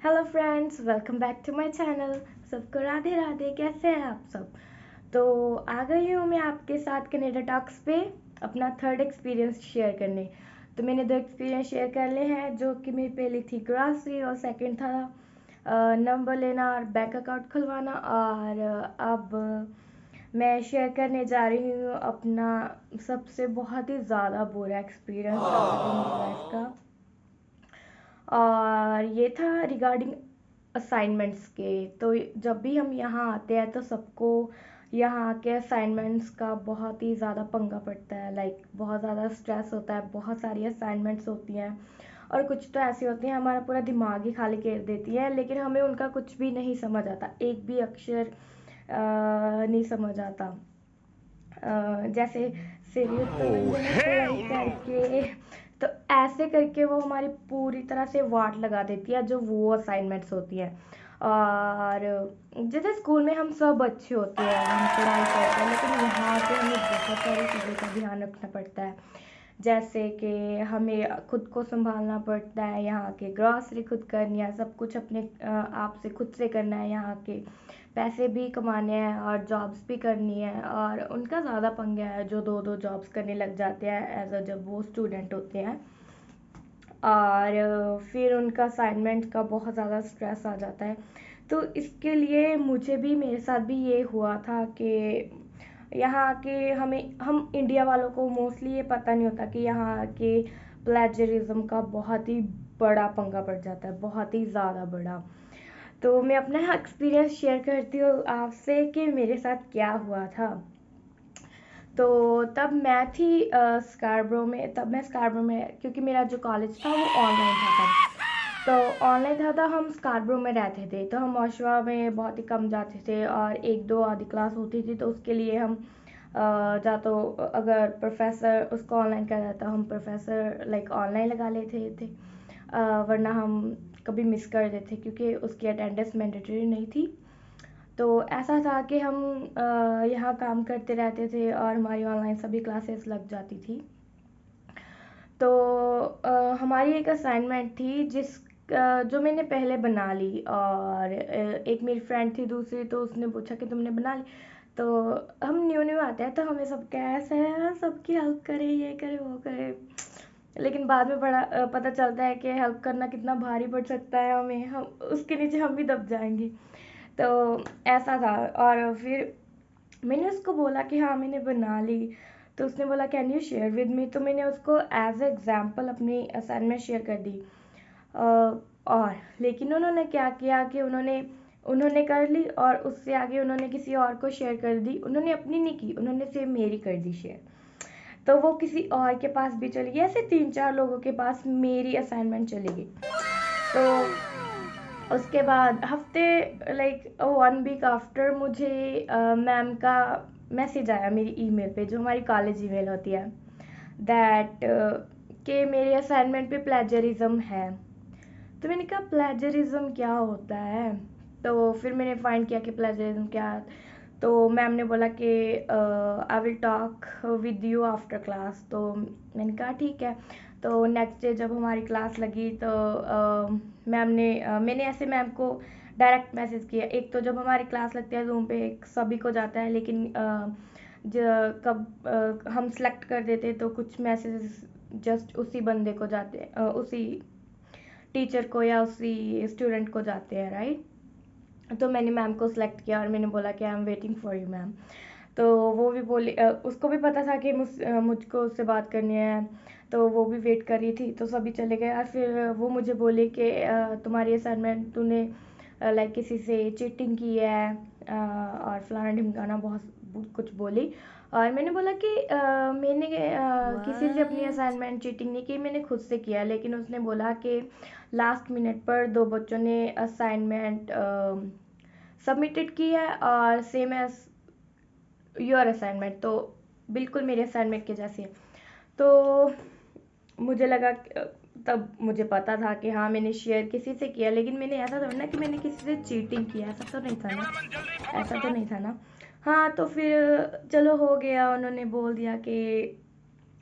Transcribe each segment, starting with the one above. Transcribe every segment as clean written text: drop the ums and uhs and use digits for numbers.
Hello friends, welcome back to my channel. सबको राधे राधे। कैसे हैं आप सब? तो आ गई हूँ मैं आपके साथ कनेडा टॉक्स पे अपना थर्ड एक्सपीरियंस शेयर करने। तो मैंने दो एक्सपीरियंस शेयर कर ले हैं, जो कि मेरी पहली थी ग्रॉसरी और सेकंड था नंबर लेना और बैंक अकाउंट खुलवाना। और अब मैं शेयर करने जा रही हूँ अपना सबसे बहुत ही ज़्यादा बुरा एक्सपीरियंस रहा था मेरी लाइफ का। और ये था रिगार्डिंग असाइनमेंट्स के। तो जब भी हम यहाँ आते हैं तो सबको यहाँ के असाइनमेंट्स का बहुत ही ज़्यादा पंगा पड़ता है। लाइक बहुत ज़्यादा स्ट्रेस होता है, बहुत सारी असाइनमेंट्स होती हैं और कुछ तो ऐसी होती हैं हमारा पूरा दिमाग ही खाली कर देती है, लेकिन हमें उनका कुछ भी नहीं समझ आता, एक भी अक्षर नहीं समझ आता। जैसे सिरयुक्त व्यंजनों को वही करके, तो ऐसे करके वो हमारी पूरी तरह से वाट लगा देती है जो वो असाइनमेंट्स होती हैं। और जैसे स्कूल में हम सब अच्छे होते हैं, हम पढ़ाई करते हैं, लेकिन यहाँ पे हमें बहुत सारी चीज़ों का ध्यान रखना पड़ता है। जैसे कि हमें खुद को संभालना पड़ता है, यहाँ के ग्रॉसरी खुद करनी है, सब कुछ अपने आप से खुद से करना है, यहाँ के पैसे भी कमाने हैं और जॉब्स भी करनी है। और उनका ज़्यादा पंगा है जो दो दो जॉब्स करने लग जाते हैं एज अ जब वो स्टूडेंट होते हैं। और फिर उनका असाइनमेंट का बहुत ज़्यादा स्ट्रेस आ जाता है। तो इसके लिए मुझे भी, मेरे साथ भी ये हुआ था कि यहाँ के हम इंडिया वालों को मोस्टली ये पता नहीं होता कि यहाँ के प्लेजरिज्म का बहुत ही बड़ा पंगा पड़ जाता है, बहुत ही ज़्यादा बड़ा। तो मैं अपना एक्सपीरियंस शेयर करती हूँ आपसे कि मेरे साथ क्या हुआ था। तो तब मैं थी स्कारब्रो में, तब मैं स्कारब्रो में, क्योंकि मेरा जो कॉलेज था वो ऑनलाइन था तब। तो ऑनलाइन था हम स्कारब्रो में रहते थे, तो हम मॉशवा में बहुत ही कम जाते थे और एक दो आधी क्लास होती थी, तो उसके लिए हम जा तो अगर प्रोफेसर उसको ऑनलाइन कर रहा था, हम प्रोफेसर लाइक ऑनलाइन लगा लेते थे। वरना हम कभी मिस कर देते क्योंकि उसकी अटेंडेंस मैंडेटरी नहीं थी। तो ऐसा था कि हम यहाँ काम करते रहते थे और हमारी ऑनलाइन सभी क्लासेस लग जाती थी। तो हमारी एक असाइनमेंट थी जो मैंने पहले बना ली, और एक मेरी फ्रेंड थी दूसरी, तो उसने पूछा कि तुमने बना ली। तो हम न्यू न्यू आते हैं तो हमें सब कैसे है, सबकी हेल्प करे, ये करे वो करे। लेकिन बाद में पता चलता है कि हेल्प करना कितना भारी पड़ सकता है हमें, हम उसके नीचे हम भी दब जाएंगे। तो ऐसा था। और फिर मैंने उसको बोला कि हाँ मैंने बना ली। तो उसने बोला can you share with me, तो मैंने उसको एज एग्जाम्पल अपनी असाइनमेंट शेयर कर दी। और लेकिन उन्होंने क्या किया कि उन्होंने उन्होंने कर ली और उससे आगे उन्होंने किसी और को शेयर कर दी। उन्होंने अपनी नहीं की, उन्होंने सिर्फ मेरी कर दी शेयर। तो वो किसी और के पास भी चली गई, ऐसे तीन चार लोगों के पास मेरी असाइनमेंट चली गई। तो उसके बाद हफ्ते, लाइक 1 वीक आफ्टर, मुझे मैम का मैसेज आया मेरी ईमेल पे, जो हमारी कॉलेज ईमेल होती है, दैट कि मेरे असाइनमेंट पे प्लेजरिज्म है। तो मैंने कहा प्लेजरिज्म क्या होता है? तो फिर मैंने फाइंड किया कि प्लेजरिज्म क्या है। तो मैम ने बोला कि I will talk with you after class. तो मैंने कहा ठीक है। तो नेक्स्ट डे जब हमारी क्लास लगी तो मैम ने मैंने ऐसे मैम को डायरेक्ट मैसेज किया। एक तो जब हमारी क्लास लगती है जूम पे एक सभी को जाता है, लेकिन कब हम सेलेक्ट कर देते तो कुछ मैसेजेस जस्ट उसी बंदे को जाते हैं, उसी टीचर को या उसी स्टूडेंट को जाते हैं, राइट। तो मैंने मैम को सिलेक्ट किया और मैंने बोला कि I am waiting for you ma'am. तो वो भी बोली, उसको भी पता था कि मुझको उससे बात करनी है, तो वो भी वेट कर रही थी। तो सभी चले गए और फिर वो मुझे बोले कि तुम्हारी असाइनमेंट तूने लाइक किसी से चीटिंग की है, और फलाना ढिमकाना बहुत कुछ बोली। और मैंने बोला कि मैंने किसी से अपनी असाइनमेंट चीटिंग नहीं की, मैंने खुद से किया। लेकिन उसने बोला कि लास्ट मिनट पर दो बच्चों ने असाइनमेंट सबमिटेड की है और सेम एज योर असाइनमेंट, तो बिल्कुल मेरे असाइनमेंट के जैसी है। तो मुझे लगा तब मुझे पता था कि हाँ मैंने शेयर किसी से किया, लेकिन मैंने ऐसा थोड़ा ना कि मैंने किसी से चीटिंग किया, ऐसा तो नहीं था ना, ऐसा तो नहीं था ना। हाँ तो फिर चलो हो गया, उन्होंने बोल दिया कि,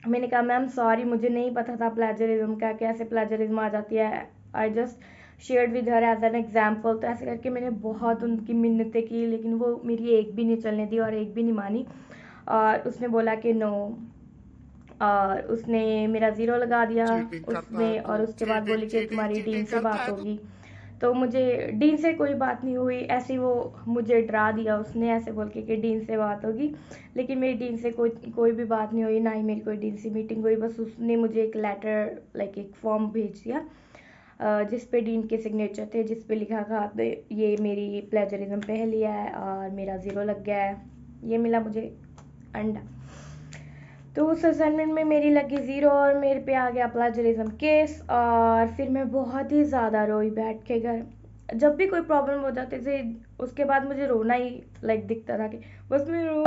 मैंने कहा मैम सॉरी, मुझे नहीं पता था प्लेजरिज्म का, कैसे प्लेजरिज्म आ जाती है। I just shared with her as an example. तो ऐसे करके मैंने बहुत उनकी मिन्नतें की, लेकिन वो मेरी एक भी नहीं चलने दी और एक भी नहीं मानी। और उसने बोला कि नो, और उसने मेरा ज़ीरो लगा दिया उसमें। और उसके बाद बोली कि तुम्हारी डीन से बात होगी। तो मुझे डीन से कोई बात नहीं हुई, ऐसे ही वो मुझे डरा दिया उसने ऐसे बोल के कि डीन से बात होगी। लेकिन मेरी डीन से कोई भी बात नहीं हुई, ना ही मेरी कोई डीन से मीटिंग हुई। बस उसने मुझे एक लेटर लाइक एक फॉर्म भेज दिया जिस पे डीन के सिग्नेचर थे, जिस पे लिखा था ये मेरी प्लेजरिज्म पे लिया है और मेरा ज़ीरो लग गया है। ये मिला मुझे अंडा। तो उस असाइनमेंट में मेरी लगी ज़ीरो और मेरे पे आ गया प्लेजरिज्म केस। और फिर मैं बहुत ही ज़्यादा रोई बैठ के घर। जब भी कोई प्रॉब्लम हो जाती थी उसके बाद मुझे रोना ही लाइक दिखता था कि बस मैं रो लूँ।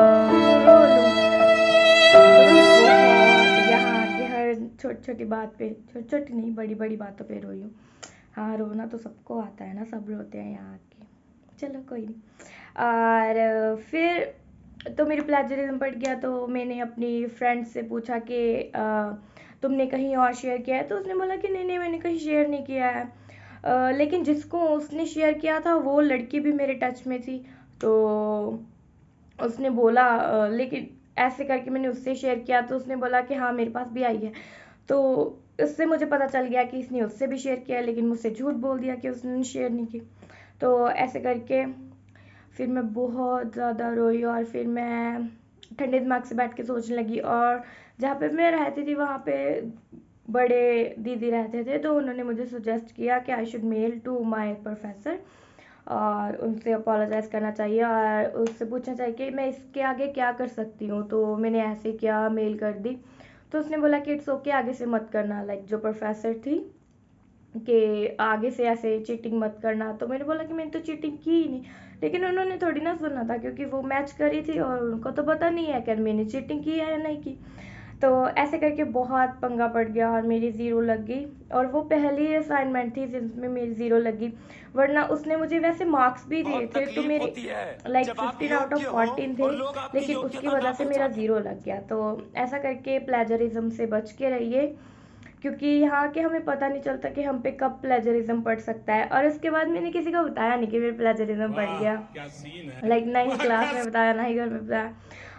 तो मैं बहुत यहाँ के हर छोटी छोटी बात पे, छोटी छोटी नहीं बड़ी बड़ी बातों पे रोई हूँ। हाँ, रोना तो सबको आता है ना, सब रोते हैं यहाँ के। चलो कोई नहीं। और फिर तो मेरी प्लेजरिज्म पड़ गया। तो मैंने अपनी फ्रेंड से पूछा कि तुमने कहीं और शेयर किया है? तो उसने बोला कि नहीं नहीं, मैंने कहीं शेयर नहीं किया है। लेकिन जिसको उसने शेयर किया था वो लड़की भी मेरे टच में थी। तो उसने बोला लेकिन ऐसे करके मैंने उससे शेयर किया तो उसने बोला कि हाँ मेरे पास भी आई है। तो इससे मुझे पता चल गया कि इसने उससे भी शेयर किया, लेकिन मुझसे झूठ बोल दिया कि उसने शेयर नहीं की। तो ऐसे करके फिर मैं बहुत ज़्यादा रोई और फिर मैं ठंडे दिमाग से बैठ के सोचने लगी। और जहाँ पे मैं रहती थी वहाँ पे बड़े दीदी रहते थे, तो उन्होंने मुझे सजेस्ट किया कि I should mail to my professor और उनसे अपोलोजाइज़ करना चाहिए और उससे पूछना चाहिए कि मैं इसके आगे क्या कर सकती हूँ। तो मैंने ऐसे किया, मेल कर दी। तो उसने बोला कि इट्स ओके, आगे से मत करना, लाइक जो प्रोफेसर थी कि आगे से ऐसे चीटिंग मत करना। तो मैंने बोला कि मैंने तो चीटिंग की ही नहीं, लेकिन उन्होंने थोड़ी ना सुना था क्योंकि वो मैच करी थी और उनको तो पता नहीं है कि मैंने चीटिंग की है या नहीं की। तो ऐसे करके बहुत पंगा पड़ गया और मेरी ज़ीरो लग गई। और वो पहली असाइनमेंट थी जिसमें मेरी ज़ीरो लगी, वरना उसने मुझे वैसे मार्क्स भी दिए थे तो मेरे लाइक 15 आउट ऑफ 14 थे, लेकिन उसकी वजह से मेरा ज़ीरो लग गया। तो ऐसा करके प्लेजरिज्म से बच के रहिए, क्योंकि यहाँ के हमें पता नहीं चलता कि हम पे कब प्लेजरिज्म पड़ सकता है। और इसके बाद मैंने किसी को बताया नहीं कि मेरे प्लेजरिज्म पड़ गया, लाइक ना ही क्लास में बताया ना ही घर में बताया।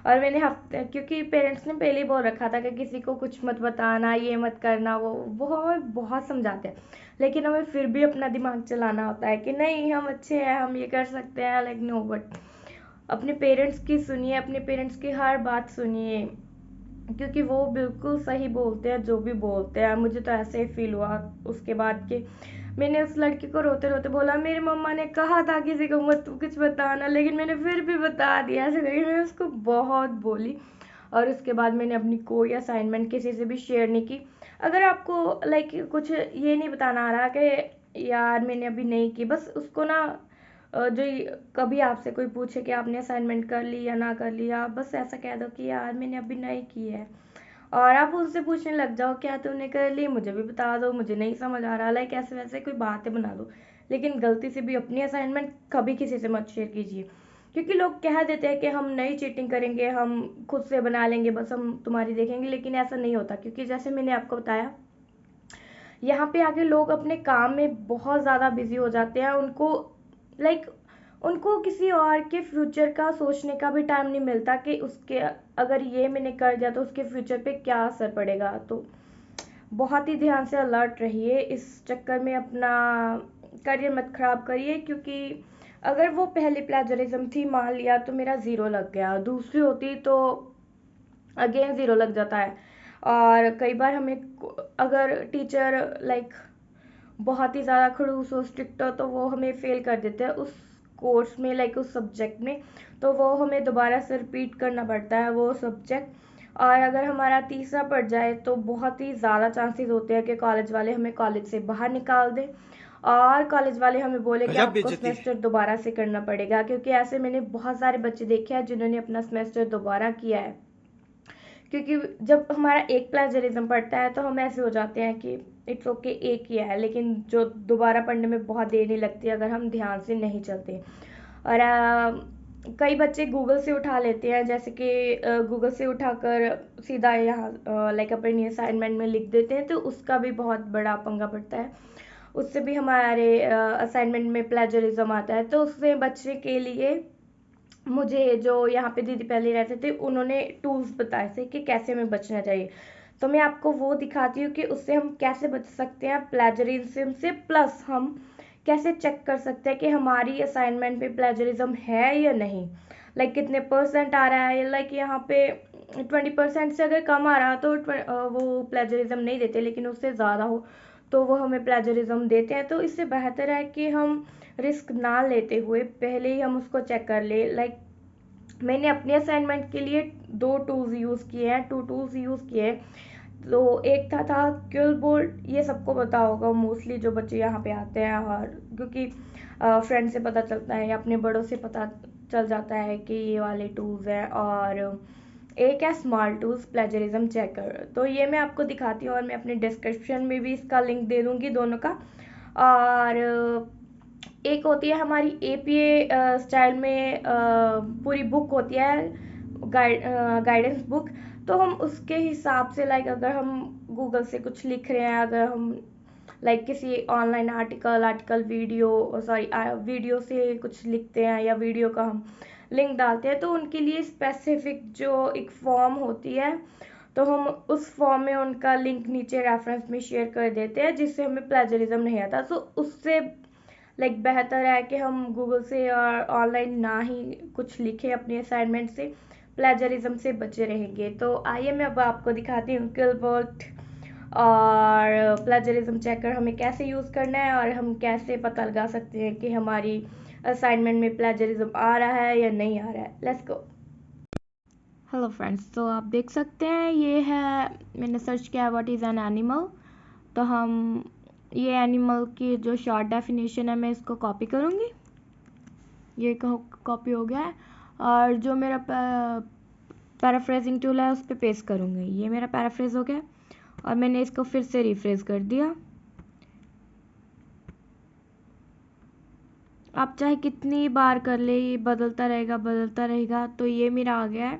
और मैंने हफ्ते, क्योंकि पेरेंट्स ने पहले ही बोल रखा था कि किसी को कुछ मत बताना, ये मत करना, वो हमें बहुत समझाते हैं, लेकिन हमें फिर भी अपना दिमाग चलाना होता है कि नहीं हम अच्छे हैं, हम ये कर सकते हैं। लाइक नो, बट अपने पेरेंट्स की सुनिए, अपने पेरेंट्स की हर बात सुनिए, क्योंकि वो बिल्कुल सही बोलते हैं जो भी बोलते हैं। मुझे तो ऐसे ही फील हुआ उसके बाद कि मैंने उस लड़की को रोते रोते बोला मेरी मम्मा ने कहा था किसी को मत कुछ बताना, लेकिन मैंने फिर भी बता दिया। ऐसे करके मैंने उसको बहुत बोली और उसके बाद मैंने अपनी कोई असाइनमेंट किसी से भी शेयर नहीं की। अगर आपको लाइक कुछ ये नहीं बताना आ रहा कि यार मैंने अभी नहीं की, बस उसको ना जो कभी आपसे कोई पूछे कि आपने असाइनमेंट कर ली या ना कर लिया, बस ऐसा कह दो कि यार मैंने अभी नहीं की है। और आप उससे पूछने लग जाओ क्या तूने कर ली, मुझे भी बता दो, मुझे नहीं समझ आ रहा, लाइक ऐसे वैसे कोई बातें बना दो। लेकिन गलती से भी अपनी असाइनमेंट कभी किसी से मत शेयर कीजिए, क्योंकि लोग कह देते हैं कि हम नहीं चीटिंग करेंगे, हम खुद से बना लेंगे, बस हम तुम्हारी देखेंगे, लेकिन ऐसा नहीं होता। क्योंकि जैसे मैंने आपको बताया, यहाँ पे आके लोग अपने काम में बहुत ज़्यादा बिजी हो जाते हैं, उनको लाइक उनको किसी और के फ्यूचर का सोचने का भी टाइम नहीं मिलता कि उसके अगर ये मैंने कर दिया तो उसके फ्यूचर पे क्या असर पड़ेगा। तो बहुत ही ध्यान से अलर्ट रहिए, इस चक्कर में अपना करियर मत खराब करिए। क्योंकि अगर वो पहली प्लेजरिज्म थी, मान लिया तो मेरा ज़ीरो लग गया, दूसरी होती तो अगेन ज़ीरो लग जाता है। और कई बार हमें अगर टीचर लाइक बहुत ही ज़्यादा खड़ूस हो, स्ट्रिक्ट हो, तो वो हमें फेल कर देते हैं उस कोर्स में, लाइक उस सब्जेक्ट में। तो वो हमें दोबारा से रिपीट करना पड़ता है वो सब्जेक्ट। और अगर हमारा तीसरा पड़ जाए तो बहुत ही ज़्यादा चांसेस होते हैं कि कॉलेज वाले हमें कॉलेज से बाहर निकाल दें और कॉलेज वाले हमें बोले कि आपको सेमेस्टर दोबारा से करना पड़ेगा। क्योंकि ऐसे मैंने बहुत सारे बच्चे देखे हैं जिन्होंने अपना सेमेस्टर दोबारा किया है। क्योंकि जब हमारा एक प्लेजरिज्म पड़ता है तो हम ऐसे हो जाते हैं कि इट्स ओके एक ही है, लेकिन जो दोबारा पढ़ने में बहुत देर नहीं लगती अगर हम ध्यान से नहीं चलते। और कई बच्चे गूगल से उठा लेते हैं, जैसे कि गूगल से उठाकर सीधा यहाँ लाइक अपनी असाइनमेंट में लिख देते हैं, तो उसका भी बहुत बड़ा पंगा पड़ता है। उससे भी हमारे असाइनमेंट में प्लेजरिज्म आता है। तो उससे बचने के लिए मुझे जो यहाँ पे दीदी पहले रहते थे उन्होंने टूल्स बताए थे कि कैसे हमें बचना चाहिए। तो मैं आपको वो दिखाती हूँ कि उससे हम कैसे बच सकते हैं प्लेजरिज्म से, प्लस हम कैसे चेक कर सकते हैं कि हमारी असाइनमेंट में प्लेजरिज्म है या नहीं। लाइक कितने परसेंट आ रहा है, लाइक यहाँ पे 20% से अगर कम आ रहा तो वो प्लेजरिज्म नहीं देते, लेकिन उससे ज़्यादा हो तो वो हमें प्लेजरिज्म देते हैं। तो इससे बेहतर है कि हम रिस्क ना लेते हुए पहले ही हम उसको चेक कर ले। लाइक मैंने अपने असाइनमेंट के लिए 2 टूल्स यूज़ किए हैं, 2 टूल्स यूज़ किए हैं। तो एक था क्विलबोर्ड, ये सबको पता होगा मोस्टली जो बच्चे यहाँ पे आते हैं, और क्योंकि फ्रेंड से पता चलता है या अपने बड़ों से पता चल जाता है कि ये वाले टूल्स हैं। और एक है स्मार्ट टूल्स प्लेजरिज्म चेकर, तो ये मैं आपको दिखाती हूँ और मैं अपने डिस्क्रिप्शन में भी इसका लिंक दे दूँगी दोनों का। और एक होती है हमारी APA स्टाइल में पूरी बुक होती है, गाइडेंस बुक। तो हम उसके हिसाब से, लाइक अगर हम गूगल से कुछ लिख रहे हैं, अगर हम लाइक किसी ऑनलाइन आर्टिकल वीडियो से कुछ लिखते हैं या वीडियो का हम लिंक डालते हैं, तो उनके लिए स्पेसिफिक जो एक फॉर्म होती है, तो हम उस फॉर्म में उनका लिंक नीचे रेफरेंस में शेयर कर देते हैं, जिससे हमें प्लेजरिज्म नहीं आता। तो उससे लाइक बेहतर है कि हम गूगल से और ऑनलाइन ना ही कुछ लिखें अपने असाइनमेंट से, प्लेजरिज्म से बचे रहेंगे। तो आइए मैं अब आपको दिखाती हूँ क्विलबोर्ड और प्लेजरिज्म चेकर हमें कैसे यूज़ करना है और हम कैसे पता लगा सकते हैं कि हमारी असाइनमेंट में प्लेजरिज्म आ रहा है या नहीं आ रहा है। Let's go. हेलो फ्रेंड्स, तो आप देख सकते हैं ये है, मैंने सर्च किया व्हाट इज़ एन एनिमल। तो हम ये एनिमल की जो शॉर्ट डेफिनेशन है मैं इसको कॉपी करूँगी, ये कॉपी हो गया है। और जो मेरा पैराफ्रेजिंग टूल है उस पर पेस्ट करूँगी, ये मेरा पैराफ्रेज हो गया और मैंने इसको फिर से रिफ्रेश कर दिया। आप चाहे कितनी बार कर ले, ये बदलता रहेगा। तो ये मेरा आ गया है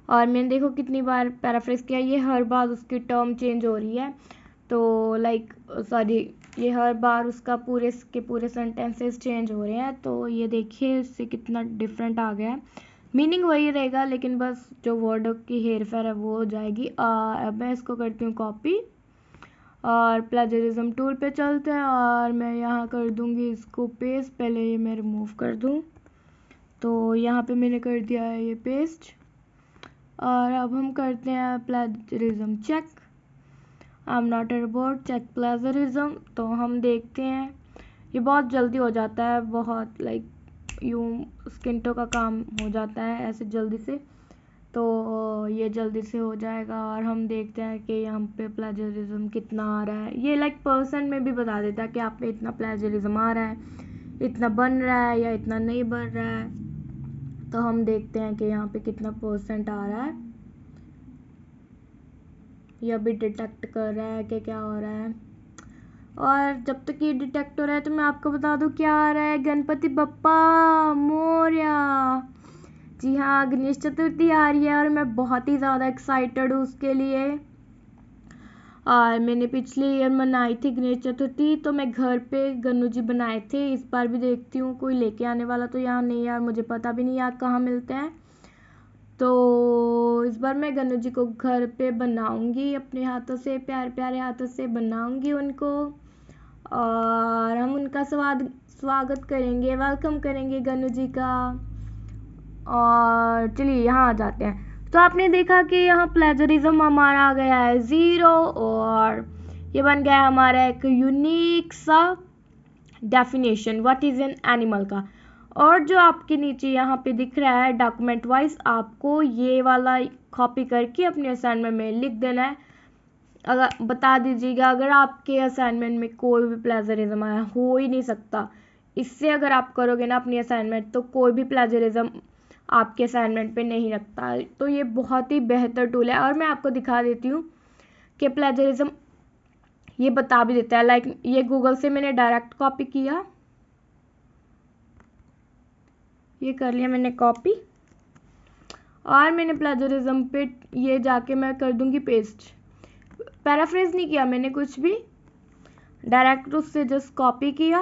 और मैंने देखो कितनी बार पैराफ्रेज किया, ये हर बार उसकी टर्म चेंज हो रही है। तो लाइक ये हर बार उसका पूरे के पूरे सेंटेंसेस चेंज हो रहे हैं। तो ये देखिए इससे कितना डिफरेंट आ गया है, मीनिंग वही रहेगा लेकिन बस जो वर्ड की हेर फेर है वो हो जाएगी। अब मैं इसको करती हूँ कॉपी और प्लेजरिज्म टूल पे चलते हैं और मैं यहाँ कर दूँगी इसको पेस्ट। पहले ये मैं रिमूव कर दूँ, तो यहाँ पे मैंने कर दिया है ये पेस्ट। और अब हम करते हैं plagiarism check. I am not a robot, check plagiarism. तो हम देखते हैं, ये बहुत जल्दी हो जाता है, बहुत लाइक यूँ स्किंटों का काम हो जाता है ऐसे जल्दी से। तो ये जल्दी से हो जाएगा और हम देखते हैं कि यहाँ पे प्लेजरिज्म कितना आ रहा है। ये लाइक परसेंट में भी बता देता है कि आप पे इतना प्लेजरिज्म आ रहा है, इतना बन रहा है या इतना नहीं बन रहा है। तो हम देखते हैं कि यहाँ पे कितना परसेंट आ रहा है, यह भी डिटेक्ट कर रहा है कि क्या हो रहा है। और जब तक ये डिटेक्ट हो रहा है तो मैं आपको बता दूं क्या आ रहा है, गणपति बप्पा मोरया। जी हाँ, गणेश चतुर्थी आ रही है और मैं बहुत ही ज़्यादा एक्साइटेड हूँ उसके लिए। और मैंने पिछले ईयर मनाई थी गणेश चतुर्थी, तो मैं घर पे गन्नू जी बनाए थे। इस बार भी देखती हूँ कोई लेके आने वाला तो यहाँ नहीं यार, मुझे पता भी नहीं यहाँ कहाँ मिलते हैं। तो इस बार मैं गन्नू जी को घर पे बनाऊंगी अपने हाथों से, प्यारे प्यारे हाथों से बनाऊंगी उनको और हम उनका स्वागत करेंगे, वेलकम करेंगे गन्नू जी का। और चलिए यहाँ आ जाते हैं। तो आपने देखा कि यहाँ प्लेजरिज्म हमारा आ गया है 0 और ये बन गया हमारा एक यूनिक सा definition what is an animal का। और जो आपके नीचे यहाँ पे दिख रहा है डॉक्यूमेंट वाइज, आपको ये वाला कॉपी करके अपने असाइनमेंट में लिख देना है। अगर बता दीजिएगा अगर आपके असाइनमेंट में कोई भी प्लेजरिज्म आया, हो ही नहीं सकता। इससे अगर आप करोगे ना अपनी असाइनमेंट तो कोई भी प्लेजरिज्म आपके असाइनमेंट पे नहीं रखता। तो ये बहुत ही बेहतर टूल है और मैं आपको दिखा देती हूँ कि प्लेजरिज्म ये बता भी देता है। लाइक ये गूगल से मैंने डायरेक्ट कॉपी किया, ये कर लिया मैंने कॉपी और मैंने प्लेजरिज्म पे ये जाके मैं कर दूंगी पेस्ट। पैराफ्रेज नहीं किया मैंने कुछ भी, डायरेक्ट उससे जस्ट कॉपी किया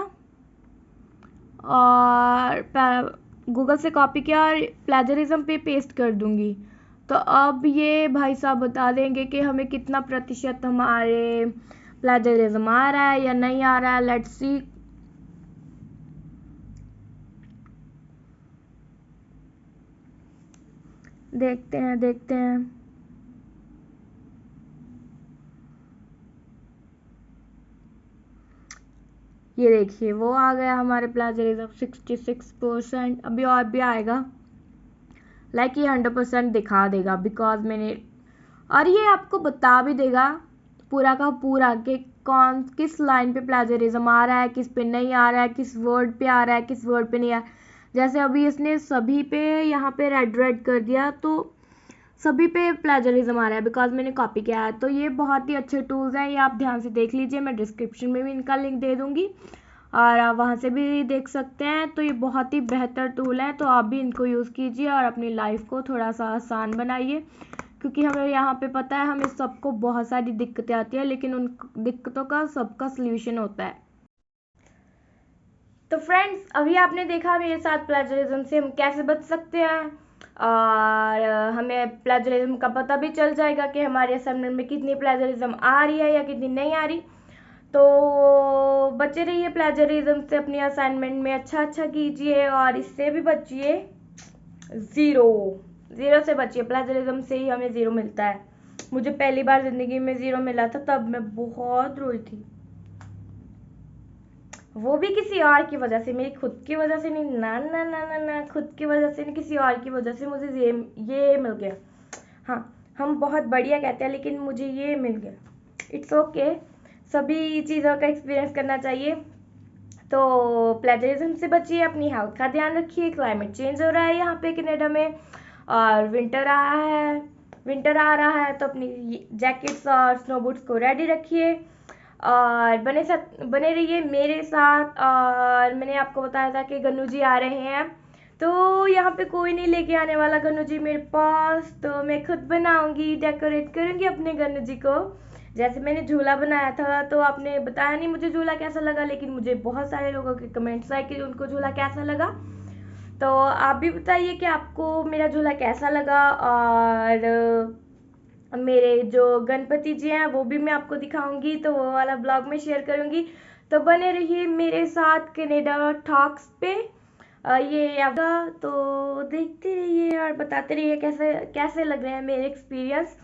और गूगल से कॉपी किया और प्लेजरिज्म पे पेस्ट कर दूंगी। तो अब ये भाई साहब बता देंगे कि हमें कितना प्रतिशत हमारे प्लेजरिज्म आ रहा है या नहीं आ रहा है। Let's see. देखते हैं देखते हैं। ये देखिए वो आ गया हमारे प्लेजरिज्म 66%। अभी और भी आएगा। लाइक ये 100% दिखा देगा बिकॉज मैंने, और ये आपको बता भी देगा पूरा का पूरा कि कौन किस लाइन पे प्लेजरिज्म आ रहा है, किस पे नहीं आ रहा है, किस वर्ड पे आ रहा है, किस वर्ड पे नहीं आ रहा है। जैसे अभी इसने सभी पे यहाँ पे रेड रेड कर दिया तो सभी पे प्लेजरिज्म आ रहा है बिकॉज मैंने कॉपी किया है। तो ये बहुत ही अच्छे टूल्स हैं, ये आप ध्यान से देख लीजिए। मैं डिस्क्रिप्शन में भी इनका लिंक दे दूँगी और आप वहाँ से भी देख सकते हैं। तो ये बहुत ही बेहतर टूल है, तो आप भी इनको यूज़ कीजिए और अपनी लाइफ को थोड़ा सा आसान बनाइए। क्योंकि हमें यहाँ पे पता है हमें सबको बहुत सारी दिक्कतें आती है, लेकिन उन दिक्कतों का सबका सल्यूशन होता है। तो फ्रेंड्स, अभी आपने देखा मेरे साथ प्लेजरिज्म से हम कैसे बच सकते हैं, और हमें प्लेजरिज्म का पता भी चल जाएगा कि हमारे असाइनमेंट में कितनी प्लेजरिज्म आ रही है या कितनी नहीं आ रही। तो बचे रहिए प्लेजरिज्म से, अपनी असाइनमेंट में अच्छा अच्छा कीजिए और इससे भी बचिए। ज़ीरो से बचिए। प्लेजरिज्म से ही हमें ज़ीरो मिलता है। मुझे पहली बार ज़िंदगी में ज़ीरो मिला था, तब मैं बहुत रोई थी। वो भी किसी और की वजह से, मेरी खुद की वजह से नहीं। ना ना ना ना ना, खुद की वजह से नहीं, किसी और की वजह से मुझे ये मिल गया। हाँ, हम बहुत बढ़िया कहते हैं लेकिन मुझे ये मिल गया। इट्स ओके, सभी चीज़ों का एक्सपीरियंस करना चाहिए। तो प्लेजरिज्म से बचिए, अपनी हेल्थ का ध्यान रखिए। क्लाइमेट चेंज हो रहा है यहाँ पे कनाडा में, और विंटर आ रहा है तो अपनी जैकेट्स और स्नो बूट्स को रेडी रखिए और बने रहिए मेरे साथ। और मैंने आपको बताया था कि गन्नू जी आ रहे हैं, तो यहाँ पे कोई नहीं लेके आने वाला गन्नू जी मेरे पास, तो मैं खुद बनाऊंगी, डेकोरेट करूंगी अपने गन्नू जी को। जैसे मैंने झूला बनाया था, तो आपने बताया नहीं मुझे झूला कैसा लगा, लेकिन मुझे बहुत सारे लोगों के कमेंट्स आए कि उनको झूला कैसा लगा। तो आप भी बताइए कि आपको मेरा झूला कैसा लगा। और मेरे जो गणपति जी हैं वो भी मैं आपको दिखाऊंगी, तो वो वाला ब्लॉग में शेयर करूंगी। तो बने रहिए मेरे साथ कनाडा टॉक्स पे। ये आपका, तो देखते रहिए और बताते रहिए कैसे कैसे लग रहे हैं मेरे एक्सपीरियंस।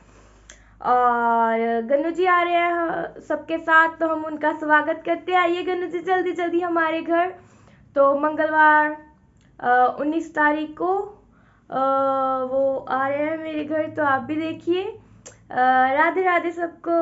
और गन्नू जी आ रहे हैं सबके साथ, तो हम उनका स्वागत करते हैं। आइए गन्नू जी जल्दी जल्दी हमारे घर। तो मंगलवार 19 तारीख को वो आ रहे हैं मेरे घर, तो आप भी देखिए। राधे राधे सबको।